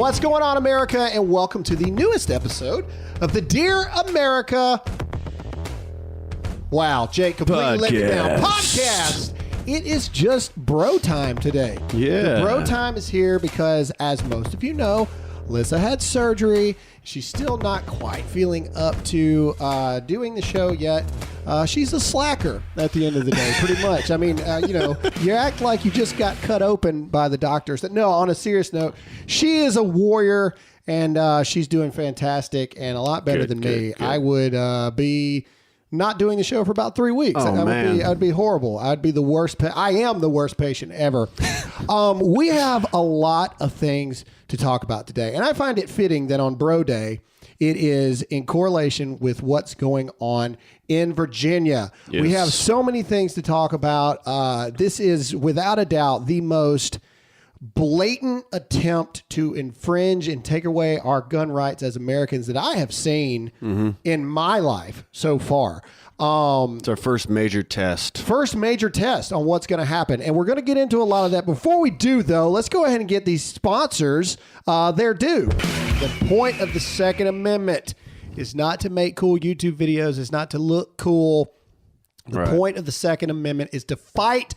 What's going on, America? And welcome to the newest episode of the Dear America. Wow, Jake completely let me down. Podcast. It is just bro time today. Yeah. The bro time is here because, as most of you know, Alyssa had surgery. She's still not quite feeling up to doing the show yet. She's a slacker at the end of the day, pretty much. I mean, you act like you just got cut open by the doctors. No, on a serious note, she is a warrior, and she's doing fantastic and a lot better than me. Good. I would be not doing the show for about 3 weeks. I would be horrible. I'd be the worst. I am the worst patient ever. We have a lot of things to talk about today, and I find it fitting that on Bro Day, it is in correlation with what's going on in Virginia. Yes. We have so many things to talk about. This is without a doubt the most blatant attempt to infringe and take away our gun rights as Americans that I have seen in my life so far. It's our first major test. First major test on what's going to happen. And we're going to get into a lot of that. Before we do, though, let's go ahead and get these sponsors their due. The point of the Second Amendment is not to make cool YouTube videos. It's not to look cool. The point of the Second Amendment is to fight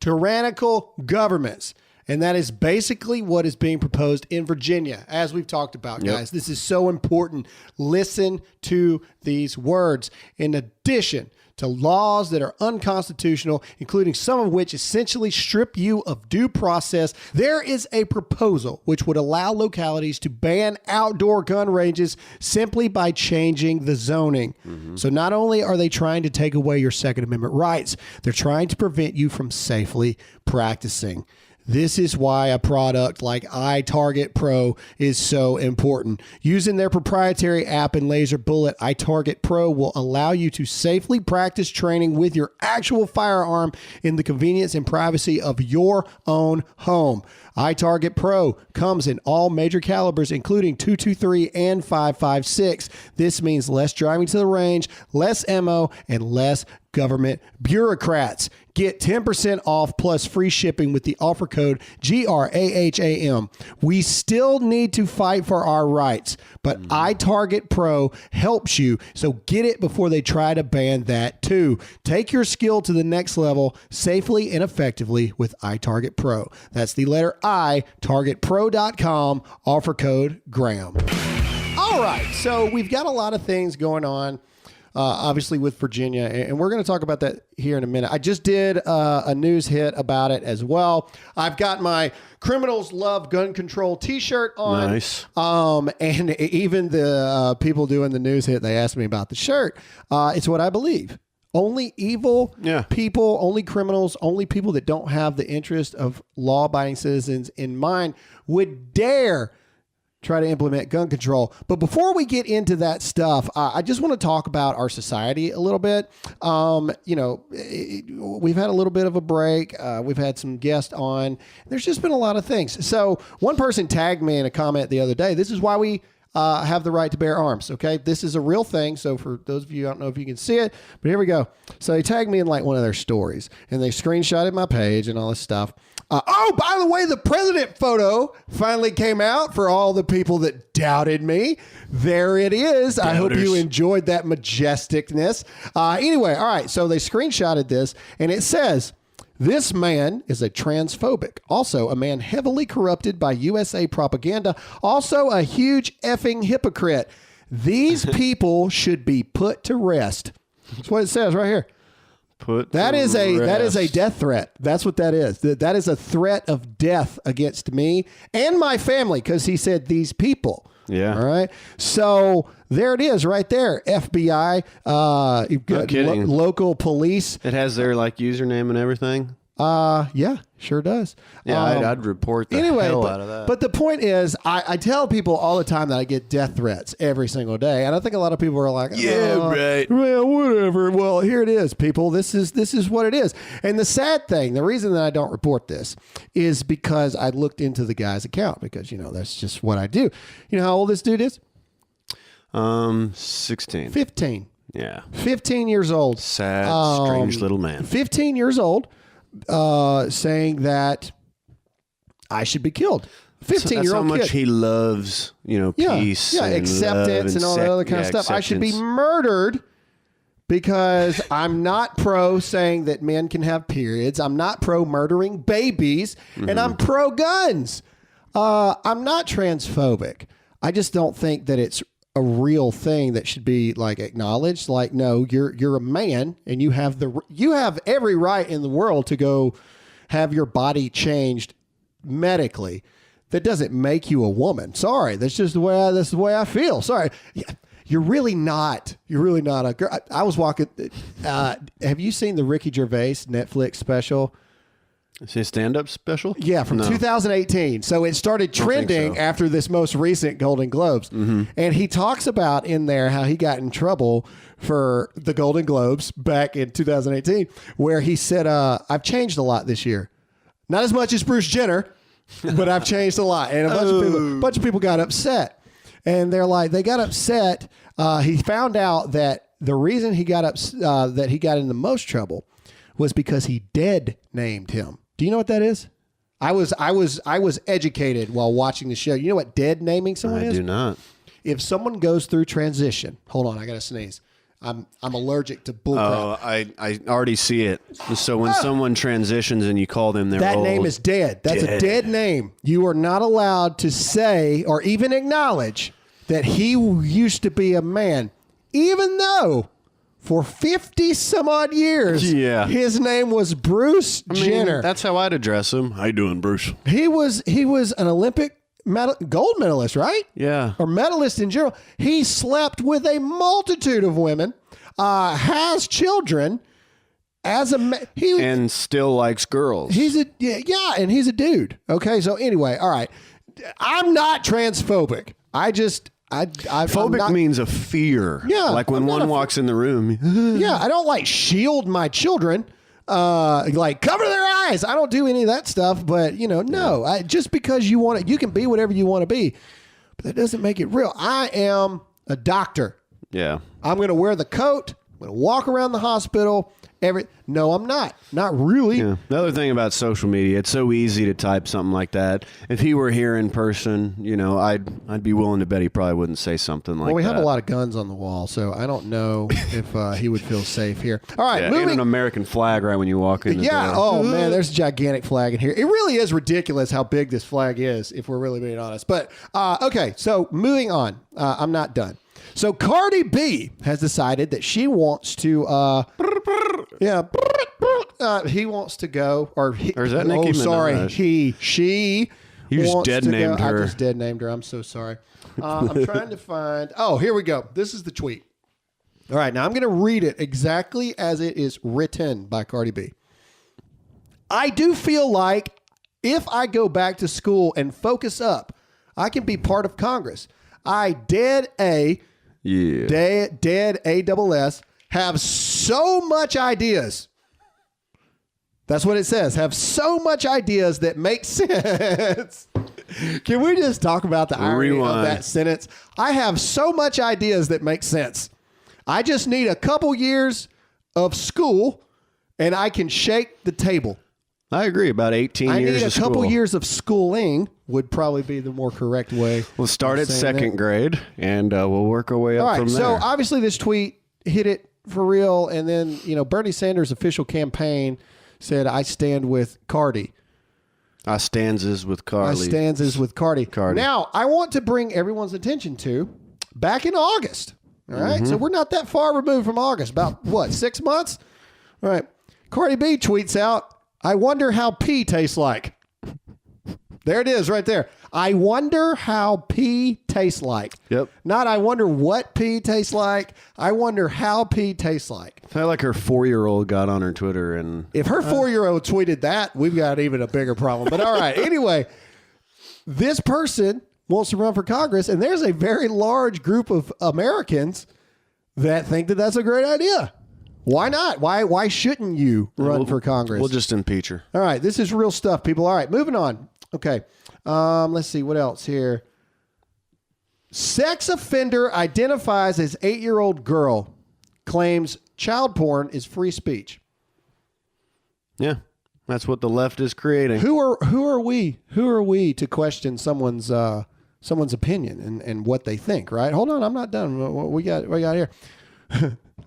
tyrannical governments. And that is basically what is being proposed in Virginia, as we've talked about, guys. This is so important. Listen to these words. In addition to laws that are unconstitutional, including some of which essentially strip you of due process, there is a proposal which would allow localities to ban outdoor gun ranges simply by changing the zoning. So not only are they trying to take away your Second Amendment rights, they're trying to prevent you from safely practicing. This is why a product like iTarget Pro is so important. Using their proprietary app and laser bullet, iTarget Pro will allow you to safely practice training with your actual firearm in the convenience and privacy of your own home. iTarget Pro comes in all major calibers, including .223 and .556. This means less driving to the range, less ammo, and less government bureaucrats. Get 10% off plus free shipping with the offer code GRAHAM. We still need to fight for our rights, but iTarget Pro helps you, so get it before they try to ban that too. Take your skill to the next level safely and effectively with iTarget Pro. That's the letter I, targetpro.com, offer code GRAHAM. All right, so we've got a lot of things going on. Obviously with Virginia, and we're going to talk about that here in a minute. I just did a news hit about it as well. I've got my Criminals Love Gun Control t-shirt on. Nice. And even the people doing the news hit, they asked me about the shirt. It's what I believe. Only evil people, only criminals, only people that don't have the interest of law-abiding citizens in mind would dare try to implement gun control. But before we get into that stuff, I just want to talk about our society a little bit. We've had a little bit of a break. We've had some guests on. There's just been a lot of things. So one person tagged me in a comment the other day. This is why we have the right to bear arms. Okay. This is a real thing. So for those of you, I don't know if you can see it, but here we go. So they tagged me in like one of their stories and they screenshotted my page and all this stuff. By the way, the president photo finally came out for all the people that doubted me. There it is. Doubters. I hope you enjoyed that majesticness. Anyway, all right. So they screenshotted this and it says, this man is a transphobic, also a man heavily corrupted by USA propaganda, also a huge effing hypocrite. These people should be put to rest. That's what it says right here. That is a death threat. That's what that is. That is a threat of death against me and my family because he said these people. Yeah. All right. So there it is right there. FBI, you've got local police. It has their like username and everything. Yeah, sure does. Yeah, I'd report the hell out of that. But the point is, I tell people all the time that I get death threats every single day, and I think a lot of people are like, right. Well, whatever. Well, here it is, people. This is what it is. And the sad thing, the reason that I don't report this is because I looked into the guy's account because that's just what I do. You know how old this dude is? 16. 15. Yeah. 15 years old. Sad, strange little man. 15 years old. Saying that I should be killed. 15-year-old That's how much kid. he loves, peace, yeah, and acceptance, and all that other kind of stuff. I should be murdered because I'm not pro saying that men can have periods. I'm not pro murdering babies, and I'm pro guns. I'm not transphobic. I just don't think that it's a real thing that should be like acknowledged. Like, no, you're a man, and you have every right in the world to go have your body changed medically. That doesn't make you a woman. Sorry, that's just the way I feel. Sorry. Yeah. You're really not a girl. I was walking. Have you seen the Ricky Gervais Netflix special? Is it a stand-up special? Yeah, from 2018. So it started trending after this most recent Golden Globes. Mm-hmm. And he talks about in there how he got in trouble for the Golden Globes back in 2018, where he said, I've changed a lot this year. Not as much as Bruce Jenner, but I've changed a lot. And a bunch of people got upset. And they're like, they got upset. He found out that the reason he got that he got in the most trouble was because he dead named him. Do you know what that is? I was educated while watching the show. You know what dead naming someone is? I do not. If someone goes through transition, hold on, I got to sneeze. I'm allergic to bullcrap. Oh, I already see it. So when someone transitions and you call them their old, name is dead. That's a dead name. You are not allowed to say or even acknowledge that he used to be a man, even though for 50 some odd years, his name was Bruce Jenner. That's how I'd address him. How you doing, Bruce? He was an Olympic gold medalist, right? Yeah. Or medalist in general. He slept with a multitude of women, has children, and still likes girls. He's and he's a dude. Okay, so anyway, all right. I'm not transphobic. Phobic means a fear. Yeah. Like when one walks in the room. Yeah, I don't like shield my children. Like cover their eyes. I don't do any of that stuff, but no. Just because you want it, you can be whatever you want to be, but that doesn't make it real. I am a doctor. Yeah. I'm going to wear the coat. I'm going to walk around the hospital. No, I'm not. Not really. Yeah. The other thing about social media, it's so easy to type something like that. If he were here in person, I'd be willing to bet he probably wouldn't say something like that. Well, we have a lot of guns on the wall, so I don't know if he would feel safe here. All right, moving. And an American flag right when you walk in the door. Oh, man, there's a gigantic flag in here. It really is ridiculous how big this flag is, if we're really being honest. But, okay, so moving on. I'm not done. So Cardi B has decided that she wants to, he wants to go, or is that Nicki Minaj? She. You just dead named her. I just dead named her. I'm so sorry. I'm trying to find. Oh, here we go. This is the tweet. All right, now I'm going to read it exactly as it is written by Cardi B. I do feel like if I go back to school and focus up, I can be part of Congress. I dead ASS, have so much ideas. That's what it says. Have so much ideas that make sense. Can we just talk about the irony of that sentence? I have so much ideas that make sense. I just need a couple years of school and I can shake the table. I agree. About 18 years of school. I need a couple years of schooling would probably be the more correct way. We'll start at second grade, and we'll work our way up from there. So obviously this tweet hit it for real, and then Bernie Sanders' official campaign said, I stand with Cardi. I stands with Cardi. Now, I want to bring everyone's attention to back in August. All right, so we're not that far removed from August. About, 6 months? All right. Cardi B tweets out, I wonder how pee tastes like. There it is right there. I wonder how pee tastes like. Yep. Not I wonder what pee tastes like. I wonder how pee tastes like. I feel like her 4-year-old got on her Twitter and... If her 4-year-old tweeted that, we've got even a bigger problem. But all right. Anyway, this person wants to run for Congress, and there's a very large group of Americans that think that that's a great idea. Why not? Why shouldn't you run for Congress? We'll just impeach her. All right. This is real stuff, people. All right. Moving on. Okay. Let's see. What else here? Sex offender identifies as 8-year-old girl claims child porn is free speech. Yeah. That's what the left is creating. Who are we to question someone's opinion and what they think, right? Hold on, I'm not done. What we got here.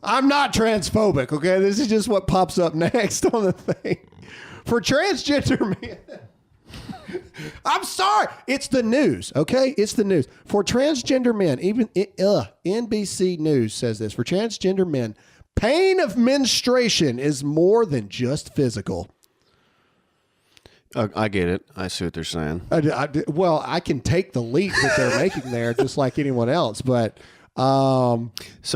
I'm not transphobic, okay? This is just what pops up next on the thing. For transgender men. I'm sorry. It's the news, okay? It's the news. For transgender men, even NBC News says this. For transgender men, pain of menstruation is more than just physical. I get it. I see what they're saying. Well, I can take the leap that they're making there just like anyone else, but... So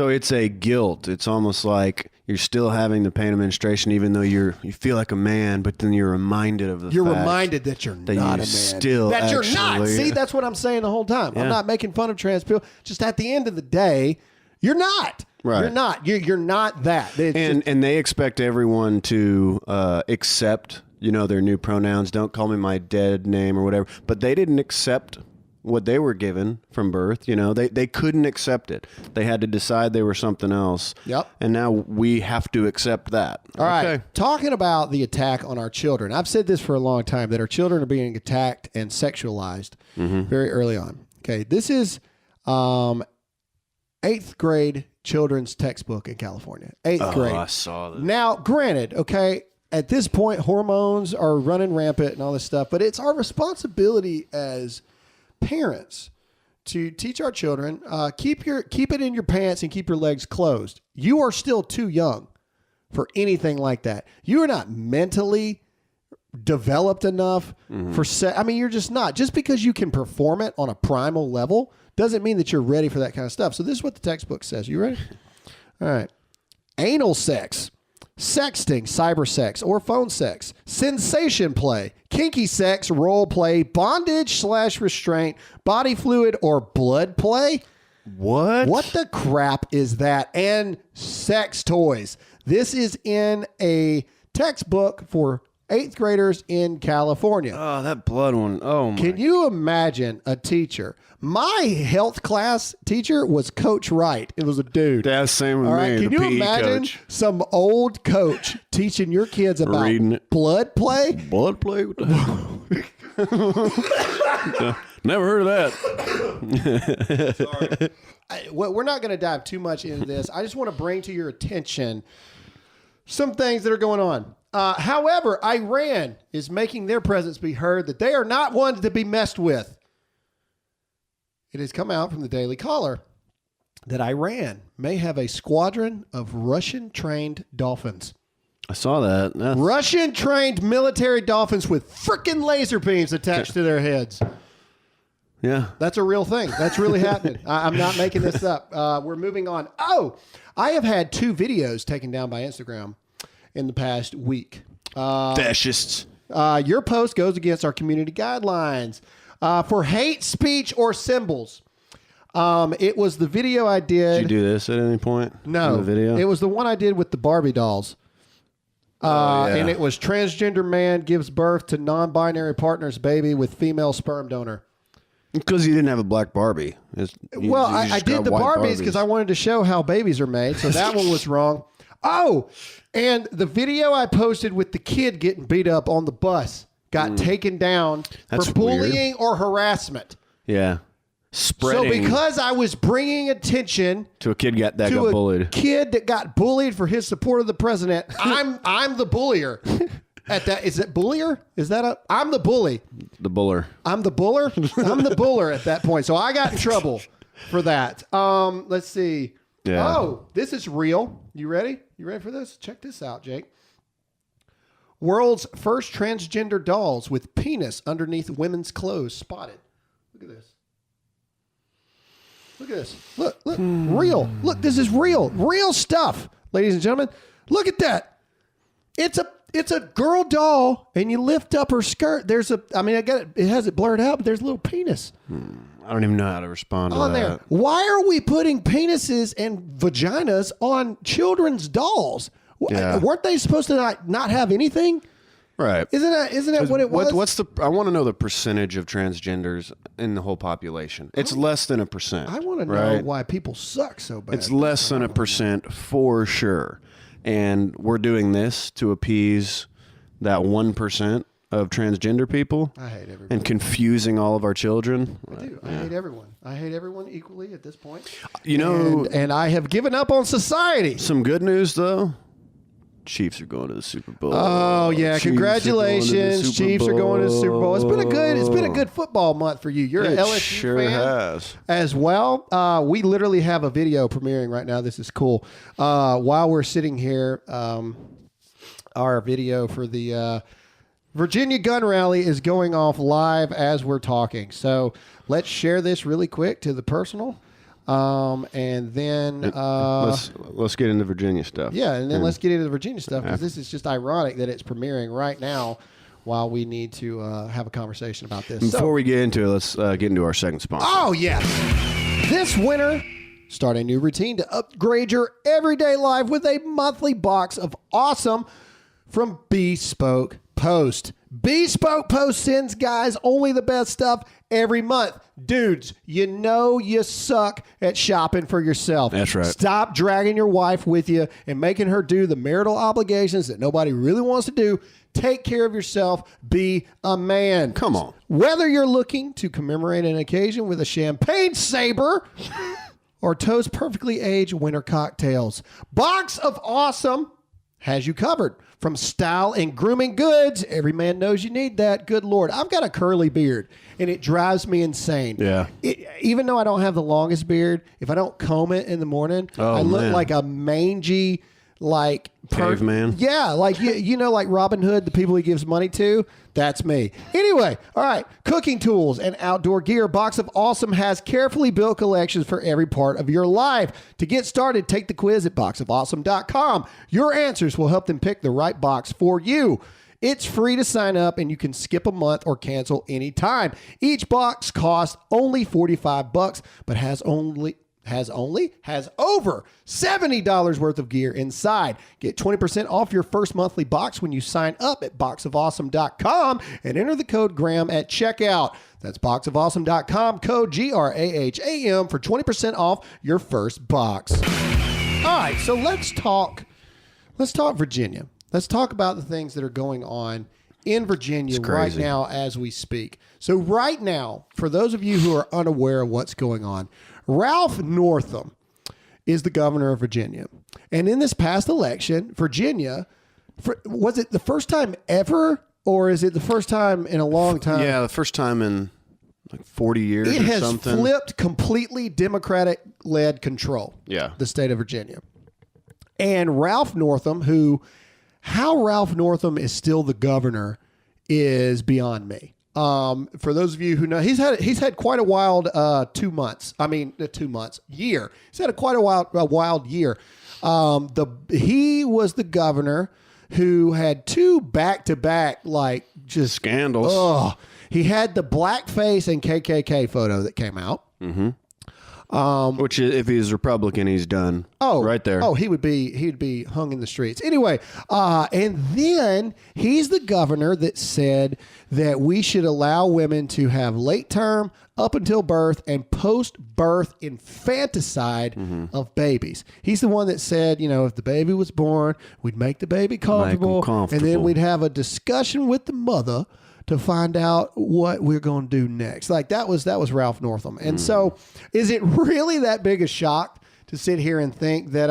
it's a guilt. It's almost like you're still having the pain of menstruation, even though you feel like a man, but then you're reminded of the You're fact reminded that you're that not you a man. still that you're not. actually- See, that's what I'm saying the whole time. Yeah. I'm not making fun of trans people. Just at the end of the day, you're not. Right. You're not. You're not that. And they expect everyone to accept, their new pronouns. Don't call me my dead name or whatever. But they didn't accept what they were given from birth. They couldn't accept it. They had to decide they were something else. Yep. And now we have to accept that. All right. Talking about the attack on our children. I've said this for a long time, that our children are being attacked and sexualized very early on. Okay. This is 8th grade children's textbook in California. 8th grade. I saw that. Now, granted, okay, at this point, hormones are running rampant and all this stuff, but it's our responsibility as parents to teach our children, keep it in your pants and keep your legs closed. You are still too young for anything like that. You are not mentally developed enough for you're just not. Just because you can perform it on a primal level doesn't mean that you're ready for that kind of stuff. So this is what the textbook says. You ready? All right. Anal sex, sexting, cyber sex, or phone sex, sensation play, kinky sex, role play, bondage/restraint, body fluid, or blood play. What? What the crap is that? And sex toys. This is in a textbook for 8th graders in California. Oh, that blood one. Oh, my. Can you imagine a teacher? My health class teacher was Coach Wright. It was a dude. That's same with All right. me. Can the you PE imagine coach. some old coach teaching your kids about Reading it. blood play? Blood play? What the hell? Never heard of that. Sorry. We're not going to dive too much into this. I just want to bring to your attention some things that are going on. However, Iran is making their presence be heard, that they are not ones to be messed with. It has come out from the Daily Caller that Iran may have a squadron of Russian-trained dolphins. I saw that. Russian-trained military dolphins with freaking laser beams attached to their heads. Yeah. That's a real thing. That's really happening. I'm not making this up. We're moving on. Oh, I have had 2 videos taken down by Instagram in the past week. Fascists. Your post goes against our community guidelines for hate speech or symbols. It was the video I did. Did you do this at any point? No. In the video? It was the one I did with the Barbie dolls. Yeah. And it was transgender man gives birth to non-binary partner's baby with female sperm donor. Because you didn't have a black Barbie. I just did got the white Barbies because I wanted to show how babies are made. So that one was wrong. Oh, and the video I posted with the kid getting beat up on the bus got taken down That's for bullying or harassment. Yeah. Spreading. So because I was bringing attention to a kid that got to a bullied. kid that got bullied for his support of the president, I'm the bullier. At that, is it bullier? Is that I'm the bully. The buller. I'm the buller. I'm the buller at that point. So I got in trouble for that. Let's see. Yeah. Oh, this is real. You ready? You ready for this? Check this out, Jake. World's first transgender dolls with penis underneath women's clothes spotted. Look at this. Look at this. Look. Real. Look, this is real. Real stuff, ladies and gentlemen. Look at that. It's a girl doll, and you lift up her skirt. It has it blurred out, but there's a little penis. I don't even know how to respond to on that. there. Why are we putting penises and vaginas on children's dolls? Yeah. Weren't they supposed to not have anything? Right. Isn't that what it was? I want to know the percentage of transgenders in the whole population. It's less than 1%. I want to know why people suck so bad. It's less than 1% for sure. And we're doing this to appease that 1% of transgender people. I hate everyone. And confusing all of our children. I do. I hate everyone. I hate everyone equally at this point. You know, and I have given up on society. Some good news though. Chiefs are going to the Super Bowl. Oh yeah, congratulations! Chiefs are going to the Super Bowl. It's been a good football month for you. You're an LSU sure fan has. as well. We literally have a video premiering right now. This is cool. While we're sitting here, our video for the Virginia gun rally is going off live as we're talking. So let's share this really quick to the personal. And then let's get into Virginia stuff. Yeah, and then let's get into the Virginia stuff because this is just ironic that it's premiering right now while we need to have a conversation about this. Before we get into it, let's get into our second sponsor. Oh, yes. This winter, start a new routine to upgrade your everyday life with a monthly box of awesome from Bespoke Post. Bespoke Post sends guys only the best stuff every month. Dudes, you know you suck at shopping for yourself. That's right. Stop dragging your wife with you and making her do the marital obligations that nobody really wants to do. Take care of yourself. Be a man. Come on. Whether you're looking to commemorate an occasion with a champagne saber or toast perfectly aged winter cocktails, Box of Awesome has you covered. From style and grooming goods, every man knows you need that. Good Lord. I've got a curly beard, and it drives me insane. Yeah. Even though I don't have the longest beard, if I don't comb it in the morning, I look like a mangy, like... caveman? Yeah, like, you know, like Robin Hood, the people he gives money to? That's me. Anyway, all right, cooking tools and outdoor gear. Box of Awesome has carefully built collections for every part of your life. To get started, take the quiz at boxofawesome.com. Your answers will help them pick the right box for you. It's free to sign up, and you can skip a month or cancel anytime. Each box costs only $45, but has over $70 worth of gear inside. Get 20% off your first monthly box when you sign up at boxofawesome.com and enter the code GRAHAM at checkout. That's boxofawesome.com, code GRAHAM for 20% off your first box. All right, so let's talk Virginia. Let's talk about the things that are going on in Virginia right now as we speak. So right now, for those of you who are unaware of what's going on, Ralph Northam is the governor of Virginia. And in this past election, Virginia, was it the first time ever, or is it the first time in a long time? Yeah, the first time in like 40 years or something. It has flipped completely Democratic-led control. Yeah. The state of Virginia. And Ralph Northam, how Ralph Northam is still the governor is beyond me. For those of you who know, he's had quite a wild 2 months. I mean, 2 months, year. He's had quite a wild year. He was the governor who had two back-to-back like just scandals. Oh, he had the blackface and KKK photo that came out. Mm-hmm. Which, if he's Republican, he's done. Oh, right there. Oh, he'd be hung in the streets. Anyway, and then he's the governor that said that we should allow women to have late term, up until birth, and post-birth infanticide of babies. He's the one that said, if the baby was born, we'd make the baby comfortable. And then we'd have a discussion with the mother to find out what we're going to do next. Like that was Ralph Northam. And so is it really that big a shock to sit here and think that,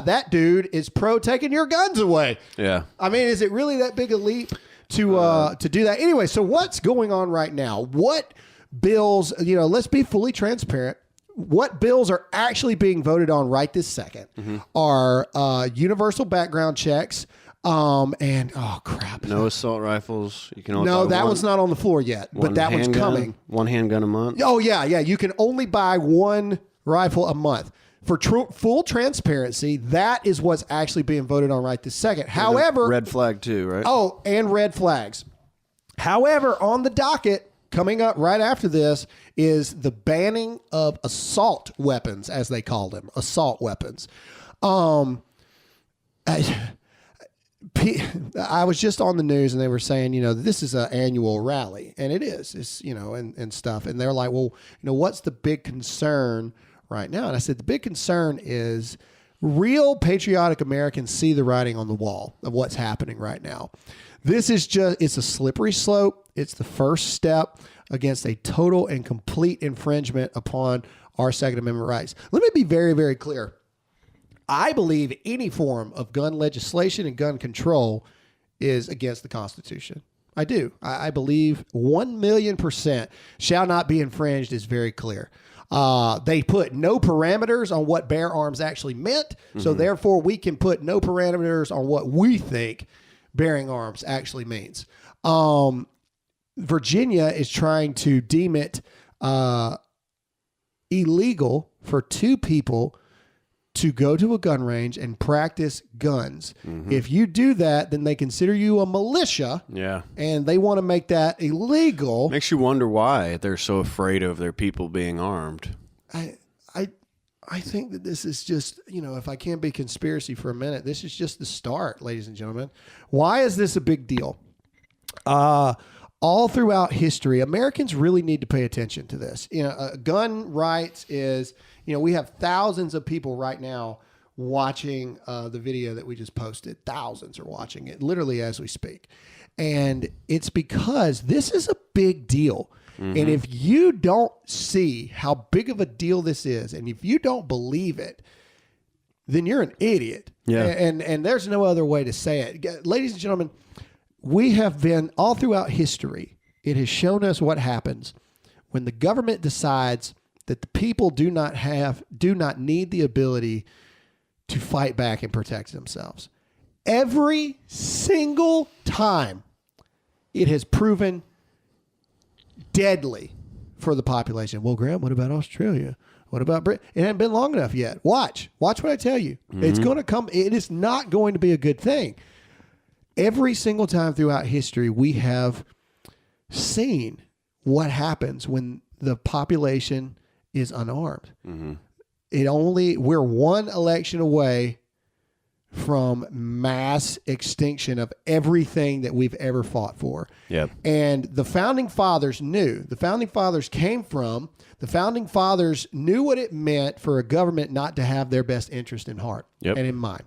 that dude is pro taking your guns away? Yeah. I mean, is it really that big a leap to do that? Anyway, so what's going on right now? What bills, let's be fully transparent. What bills are actually being voted on right this second are universal background checks, and oh crap! No assault rifles. You can only no, that one's not on the floor yet, but that one's coming. One handgun a month. Oh yeah. You can only buy one rifle a month. For full transparency, that is what's actually being voted on right this second. However, red flag too, right? Oh, and red flags. However, on the docket, coming up right after this, is the banning of assault weapons, as they call them, assault weapons. I was just on the news and they were saying, this is an annual rally, and it is, it's, and stuff. And they're like, well, what's the big concern right now? And I said, the big concern is real patriotic Americans see the writing on the wall of what's happening right now. This is it's a slippery slope. It's the first step against a total and complete infringement upon our Second Amendment rights. Let me be very, very clear. I believe any form of gun legislation and gun control is against the Constitution. I do. I believe 1,000,000% shall not be infringed is very clear. They put no parameters on what bear arms actually meant. So therefore we can put no parameters on what we think bearing arms actually means. Virginia is trying to deem it illegal for two people to go to a gun range and practice guns. If you do that, then they consider you a militia. Yeah. And they want to make that illegal. Makes you wonder why they're so afraid of their people being armed. I think that this is just, if I can't be conspiracy for a minute, this is just the start, ladies and gentlemen. Why is this a big deal? All throughout history, Americans really need to pay attention to this. Gun rights is, we have thousands of people right now watching the video that we just posted. Thousands are watching it literally as we speak. And it's because this is a big deal. And if you don't see how big of a deal this is, and if you don't believe it, then you're an idiot. Yeah. And there's no other way to say it. Ladies and gentlemen, we have been all throughout history. It has shown us what happens when the government decides that the people do not need the ability to fight back and protect themselves. Every single time it has proven deadly for the population. Well, Graham, what about Australia? What about Britain? It hasn't been long enough yet. Watch what I tell you. It's going to come. It is not going to be a good thing. Every single time throughout history, we have seen what happens when the population is unarmed. We're one election away from mass extinction of everything that we've ever fought for. Yep. And the founding fathers knew. The founding fathers knew what it meant for a government not to have their best interest in heart and in mind.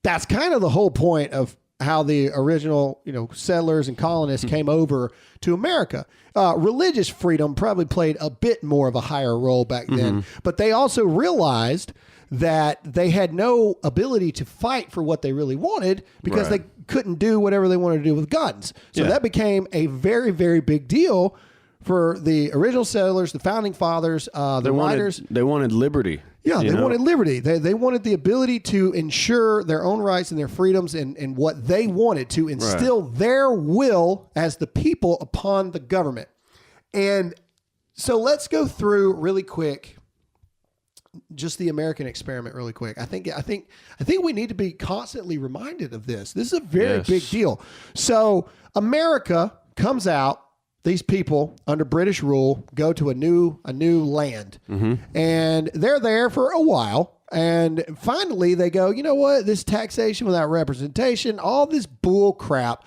That's kind of the whole point of how the original, settlers and colonists came over to America. Religious freedom probably played a bit more of a higher role back then, but they also realized that they had no ability to fight for what they really wanted because they couldn't do whatever they wanted to do with guns. So that became a very, very big deal for the original settlers, the founding fathers, the writers. They wanted liberty. Yeah, they wanted liberty. They wanted the ability to ensure their own rights and their freedoms and what they wanted to instill their will as the people upon the government. And so let's go through really quick just the American experiment really quick. I think we need to be constantly reminded of this. This is a very big deal. So America comes out. These people under British rule go to a new land, and they're there for a while. And finally, they go, you know what? This taxation without representation, all this bull crap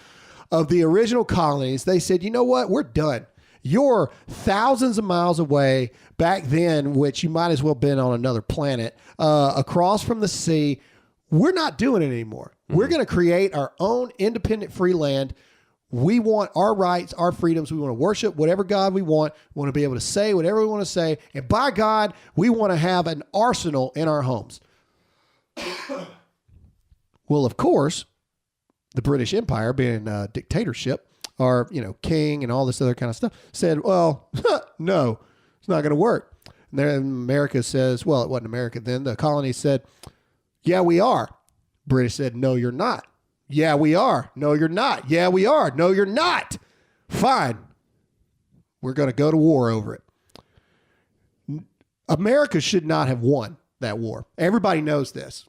of the original colonies. They said, you know what? We're done. You're thousands of miles away back then, which you might as well have been on another planet, across from the sea. We're not doing it anymore. We're going to create our own independent free land. We want our rights, our freedoms. We want to worship whatever God we want. We want to be able to say whatever we want to say. And by God, we want to have an arsenal in our homes. Well, of course, the British Empire, being a dictatorship, or, king and all this other kind of stuff, said, well, no, it's not going to work. And then America says, well, it wasn't America then. The colonies said, yeah, we are. British said, no, you're not. Yeah, we are. No, you're not. Yeah, we are. No, you're not. Fine. We're going to go to war over it. America should not have won that war. Everybody knows this.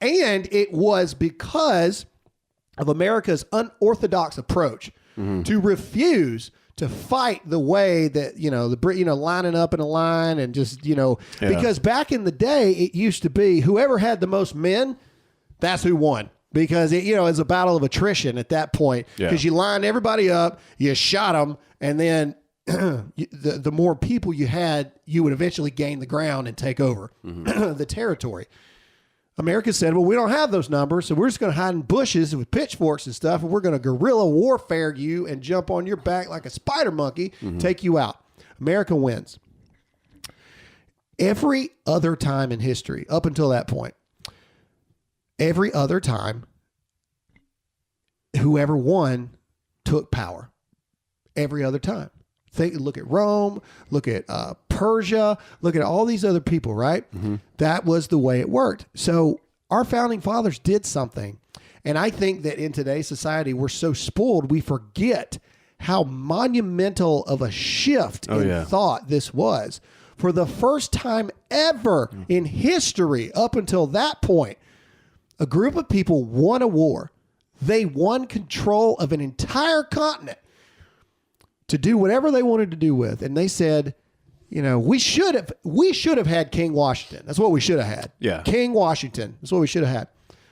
And it was because of America's unorthodox approach to refuse to fight the way that, lining up in a line and just, because back in the day, it used to be whoever had the most men, that's who won. Because it's a battle of attrition at that point. Because you lined everybody up, you shot them, and then the more people you had, you would eventually gain the ground and take over the territory. America said, well, we don't have those numbers, so we're just going to hide in bushes with pitchforks and stuff, and we're going to guerrilla warfare you and jump on your back like a spider monkey, take you out. America wins. Every other time in history, up until that point, every other time, whoever won took power. Every other time. Look at Rome, look at Persia, look at all these other people, right? That was the way it worked. So our founding fathers did something. And I think that in today's society, we're so spoiled, we forget how monumental of a shift in thought this was. For the first time ever in history, up until that point, a group of people won a war. They won control of an entire continent to do whatever they wanted to do with. And they said, we should have had King Washington. That's what we should have had. Yeah. King Washington. That's what we should have had.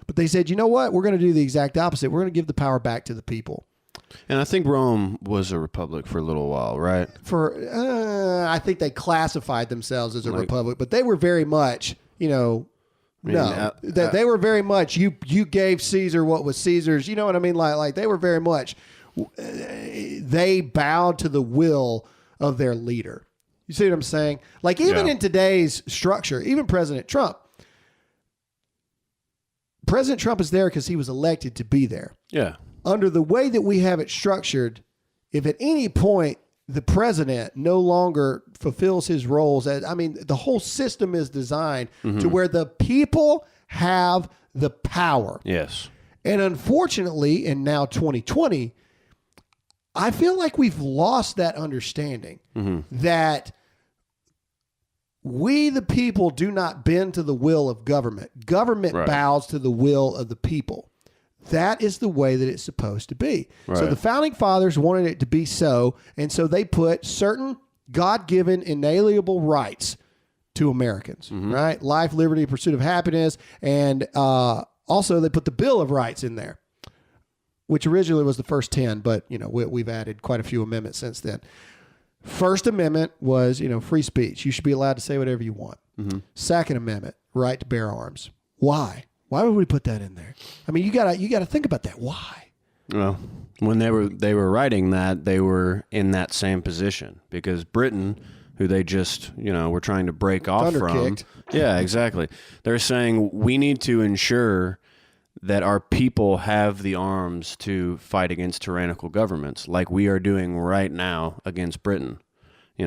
But they said, you know what? We're going to do the exact opposite. We're going to give the power back to the people. And I think Rome was a republic for a little while, right? I think they classified themselves as a republic, but they were very much, they were very much, you gave Caesar what was Caesar's, you know what I mean? Like they were very much, they bowed to the will of their leader. You see what I'm saying? Like even in today's structure, even President Trump is there because he was elected to be there. Yeah. Under the way that we have it structured, if at any point the president no longer fulfills his roles, the whole system is designed to where the people have the power. Yes. And unfortunately, in now 2020, I feel like we've lost that understanding that we, the people, do not bend to the will of government. Government bows to the will of the people. That is the way that it's supposed to be. Right. So the founding fathers wanted it to be so, and so they put certain God-given inalienable rights to Americans, right? Life, liberty, pursuit of happiness, and also they put the Bill of Rights in there, which originally was the first 10, but we've added quite a few amendments since then. First Amendment was, free speech. You should be allowed to say whatever you want. Second Amendment, right to bear arms. Why? Why would we put that in there? I mean, you gotta think about that. Why? Well, when they were writing that, they were in that same position because Britain, who they just were trying to break off from, yeah, exactly. They're saying we need to ensure that our people have the arms to fight against tyrannical governments, like we are doing right now against Britain.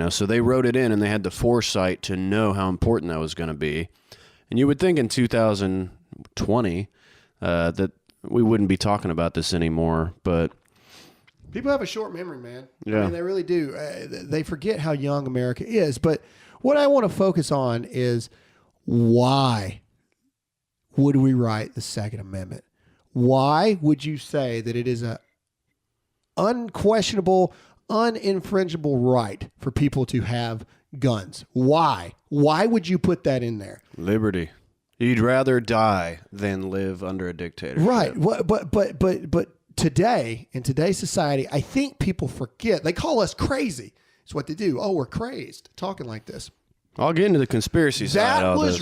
So they wrote it in, and they had the foresight to know how important that was going to be. And you would think in 2020 that we wouldn't be talking about this anymore, but people have a short memory, man. Yeah. I mean, they really do. They forget how young America is. But what I want to focus on is why would we write the Second Amendment? Why would you say that it is a unquestionable, uninfringible right for people to have guns? Why? Why would you put that in there? Liberty. You'd rather die than live under a dictatorship. Right. But today, in today's society, I think people forget. They call us crazy. It's what they do. Oh, we're crazed talking like this. I'll get into the conspiracy side of this.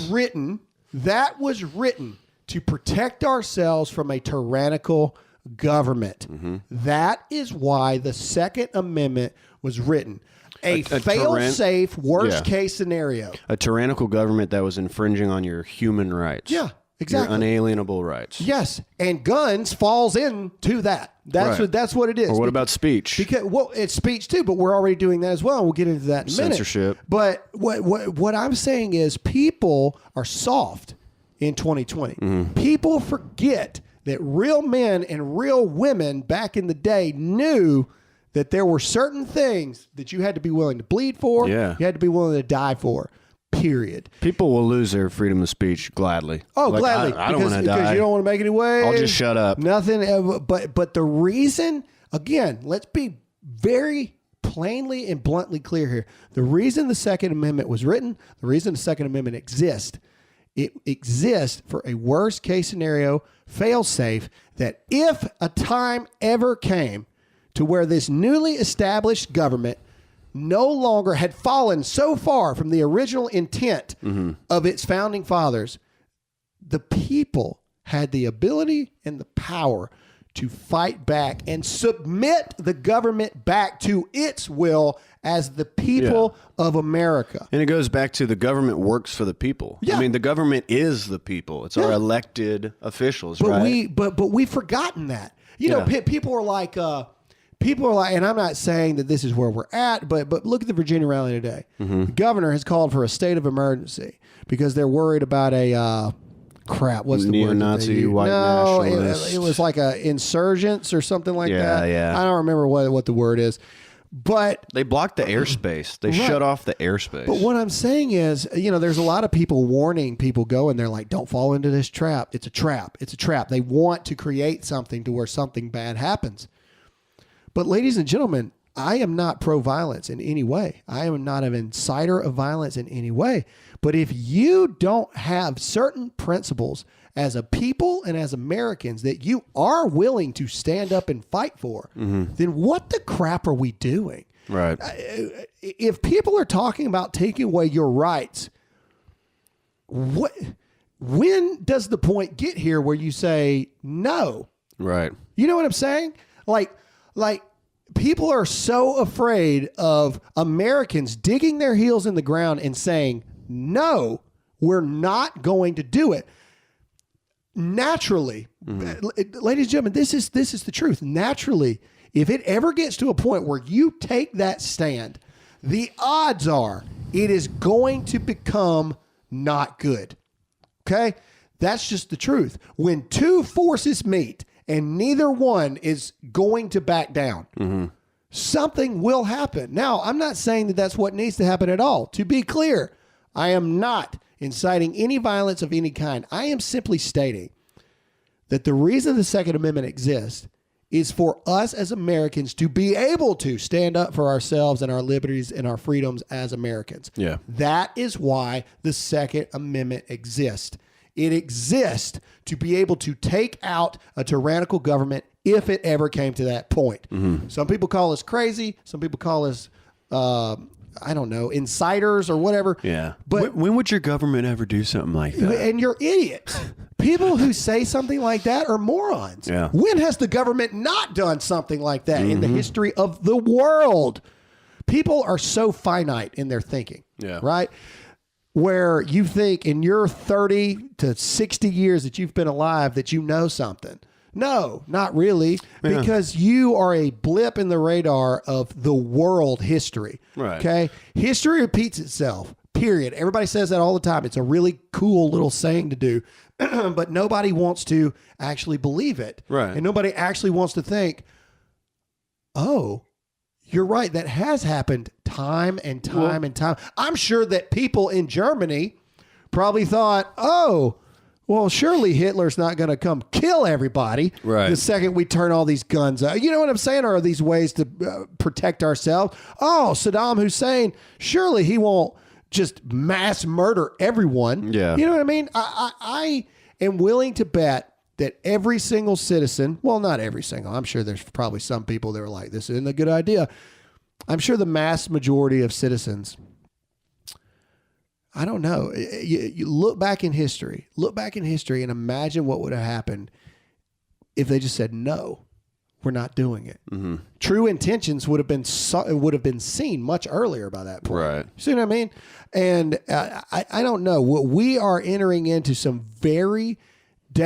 That was written to protect ourselves from a tyrannical government. That is why the Second Amendment was written. A fail-safe, worst-case scenario. A tyrannical government that was infringing on your human rights. Yeah, exactly. Your unalienable rights. Yes, and guns falls into that. That's what it is. Or what about speech? Because it's speech too, but we're already doing that as well. We'll get into that in a minute. Censorship. But what I'm saying is people are soft in 2020. People forget that real men and real women back in the day knew that there were certain things that you had to be willing to bleed for. Yeah. You had to be willing to die for. Period. People will lose their freedom of speech gladly. Oh, gladly. I don't want to die. Because you don't want to make any waves. I'll just shut up. Nothing. But the reason, again, let's be very plainly and bluntly clear here. The reason the Second Amendment was written, the reason the Second Amendment exists, it exists for a worst case scenario, fail safe, that if a time ever came to where this newly established government no longer had fallen so far from the original intent of its founding fathers, the people had the ability and the power to fight back and submit the government back to its will as the people of America. And it goes back to the government works for the people. Yeah. I mean, the government is the people. It's our elected officials, But right? we've forgotten that. You know, people are like, and I'm not saying that this is where we're at, but look at the Virginia rally today. The governor has called for a state of emergency because they're worried about a what's the word? Neo-Nazi, white nationalist. It was like a insurgents or something like that. Yeah. I don't remember what the word is. But they blocked the airspace. They shut off the airspace. But what I'm saying is, you know, there's a lot of people warning people going. They're like, don't fall into this trap. It's a trap. It's a trap. They want to create something to where something bad happens. But ladies and gentlemen, I am not pro-violence in any way. I am not an inciter of violence in any way. But if you don't have certain principles as a people and as Americans that you are willing to stand up and fight for, then what the crap are we doing? Right. If people are talking about taking away your rights, when does the point get here where you say no? Right. You know what I'm saying? Like people are so afraid of Americans digging their heels in the ground and saying, no, we're not going to do it. Naturally, ladies and gentlemen, this is the truth. Naturally, if it ever gets to a point where you take that stand, the odds are it is going to become not good. Okay? That's just the truth. When two forces meet and neither one is going to back down, something will happen. Now, I'm not saying that that's what needs to happen at all. To be clear, I am not inciting any violence of any kind. I am simply stating that the reason the Second Amendment exists is for us as Americans to be able to stand up for ourselves and our liberties and our freedoms as Americans. Yeah. That is why the Second Amendment exists. It exists to be able to take out a tyrannical government if it ever came to that point. Some people call us crazy. Some people call us, I don't know, insiders or whatever. Yeah. But when would your government ever do something like that? and you're idiots. People who say something like that are morons. Yeah. When has the government not done something like that in the history of the world? People are so finite in their thinking. Yeah. Right? Where you think in your 30 to 60 years that you've been alive that you know something. No, not really, because you are a blip in the radar of the world history. Right. Okay? History repeats itself, period. Everybody says that all the time. It's a really cool little saying to do, but nobody wants to actually believe it. Right. And nobody actually wants to think, oh, you're right. That has happened time and time and time. I'm sure that people in Germany probably thought, oh, well, surely Hitler's not going to come kill everybody the second we turn all these guns out. You know what I'm saying? Or are these ways to protect ourselves? Oh, Saddam Hussein, surely he won't just mass murder everyone. Yeah. You know what I mean? I am willing to bet that every single citizen, well, not every single, I'm sure there's probably some people that are like, this isn't a good idea. I'm sure the mass majority of citizens, I don't know. You look back in history and imagine what would have happened if they just said, no, we're not doing it. True intentions would have been seen much earlier by that point. Right. See what I mean? And I don't know. We are entering into some very,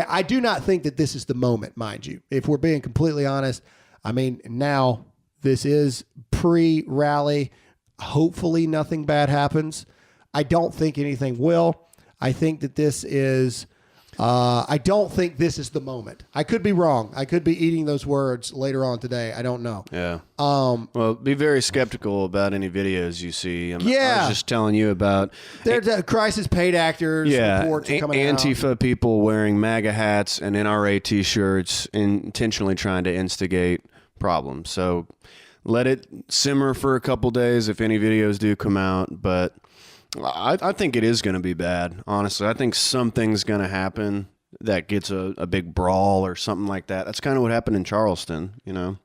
I do not think that this is the moment, mind you. If we're being completely honest, I mean, now this is pre-rally. Hopefully nothing bad happens. I don't think anything will. I think that this is, I don't think this is the moment. I could be wrong. I could be eating those words later on today. I don't know. Yeah. Well, be very skeptical about any videos you see. I was just telling you about. There's crisis paid actors reports coming out. Antifa people wearing MAGA hats and NRA T-shirts, intentionally trying to instigate problems. So let it simmer for a couple days if any videos do come out, but I think it is going to be bad, honestly. I think something's going to happen that gets a big brawl or something like that. That's kind of what happened in Charleston, you know?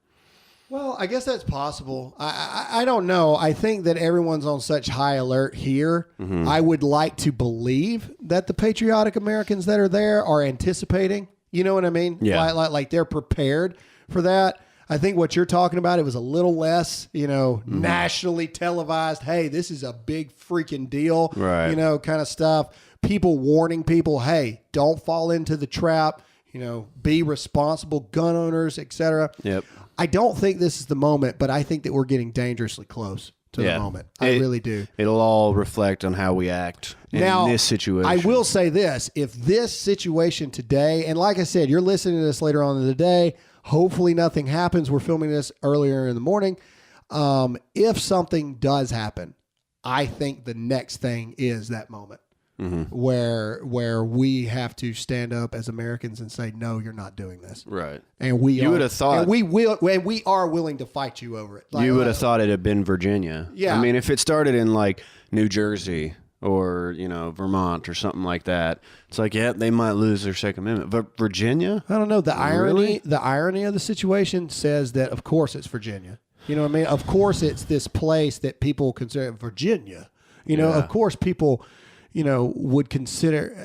Well, I guess that's possible. I don't know. I think that everyone's on such high alert here. I would like to believe that the patriotic Americans that are there are anticipating. You know what I mean? Yeah. Like they're prepared for that. I think what you're talking about, it was a little less, nationally televised. Hey, this is a big freaking deal. Right. Kind of stuff. People warning people, hey, don't fall into the trap. Be responsible gun owners, etc. Yep. I don't think this is the moment, but I think that we're getting dangerously close to the moment. I really do. It'll all reflect on how we act in this situation. I will say this. If this situation today, and like I said, you're listening to this later on in the day, hopefully nothing happens. We're filming this earlier in the morning. If something does happen, I think the next thing is that moment. Where we have to stand up as Americans and say, no, you're not doing this. Right. And you would have thought, and we are willing to fight you over it. You would have thought it had been Virginia. Yeah. I mean, if it started in like New Jersey or, Vermont or something like that, it's like, yeah, they might lose their Second Amendment. But Virginia? I don't know. The irony of the situation says that, of course, it's Virginia. You know what I mean? Of course, it's this place that people consider Virginia. Of course, people... would consider,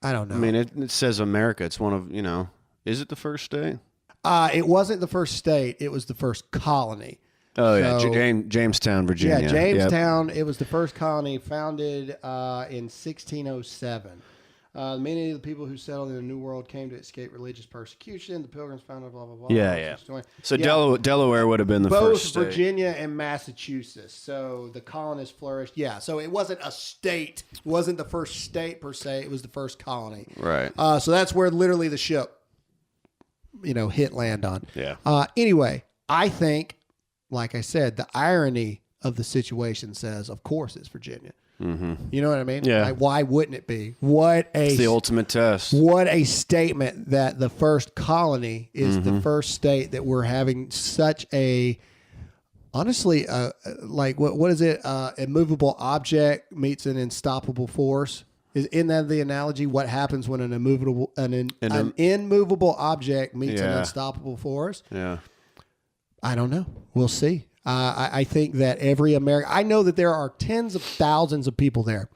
I don't know. I mean, it says America. It's one of, is it the first state? It wasn't the first state. It was the first colony. Oh, yeah. Jamestown, Virginia. Yeah, Jamestown. Yep. It was the first colony founded in 1607. Many of the people who settled in the New World came to escape religious persecution. The Pilgrims founded blah, blah, blah. Yeah. So Delaware would have been the first state. Both Virginia and Massachusetts. So the colonists flourished. Yeah, so it wasn't a state. It wasn't the first state per se. It was the first colony. Right. So that's where literally the ship, hit land on. Yeah. Anyway, I think, like I said, the irony of the situation says, of course it's Virginia. You know what I mean? Yeah. Like, why wouldn't it be? It's the ultimate test. What a statement that the first colony is the first state that we're having such a, honestly, like what is it? Immovable object meets an unstoppable force. Isn't that the analogy? What happens when an immovable object meets an unstoppable force? Yeah. I don't know. We'll see. I think that every American... I know that there are tens of thousands of people there,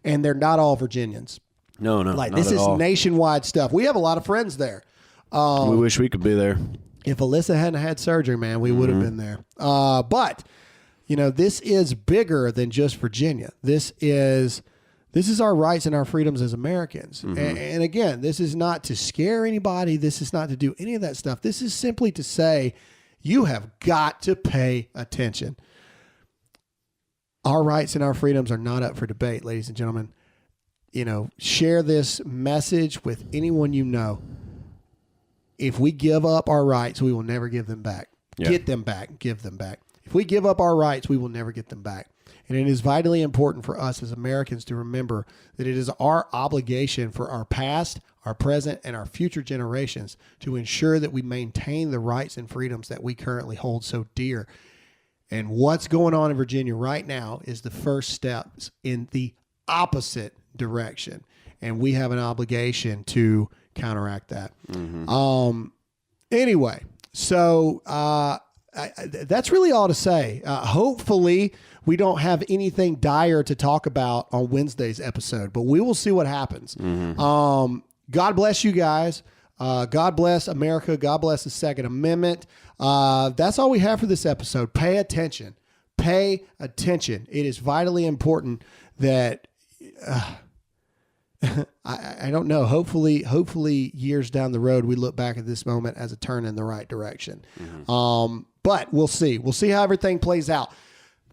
and they're not all Virginians. No, like not this at is all. Nationwide stuff. We have a lot of friends there. We wish we could be there. If Alyssa hadn't had surgery, man, we would have been there. But this is bigger than just Virginia. This is our rights and our freedoms as Americans. And again, this is not to scare anybody. This is not to do any of that stuff. This is simply to say, you have got to pay attention. Our rights and our freedoms are not up for debate, ladies and gentlemen. Share this message with anyone you know. If we give up our rights, we will never give them back. Yeah. Get them back, give them back. If we give up our rights, we will never get them back. And it is vitally important for us as Americans to remember that it is our obligation for our past, our present, and our future generations to ensure that we maintain the rights and freedoms that we currently hold so dear. And what's going on in Virginia right now is the first steps in the opposite direction. And we have an obligation to counteract that. Anyway, so that's really all to say. Hopefully, we don't have anything dire to talk about on Wednesday's episode, but we will see what happens. God bless you guys. God bless America. God bless the Second Amendment. That's all we have for this episode. Pay attention. Pay attention. It is vitally important that I don't know. Hopefully, years down the road, we look back at this moment as a turn in the right direction. But we'll see. We'll see how everything plays out.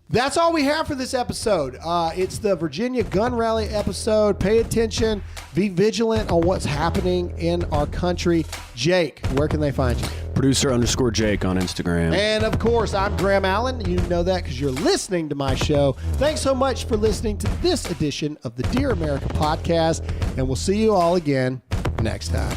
That's all we have for this episode. It's the Virginia Gun Rally episode. Pay attention. Be vigilant on what's happening in our country. Jake, where can they find you? Producer_Jake on Instagram. And of course, I'm Graham Allen. You know that because you're listening to my show. Thanks so much for listening to this edition of the Dear America podcast. And we'll see you all again next time.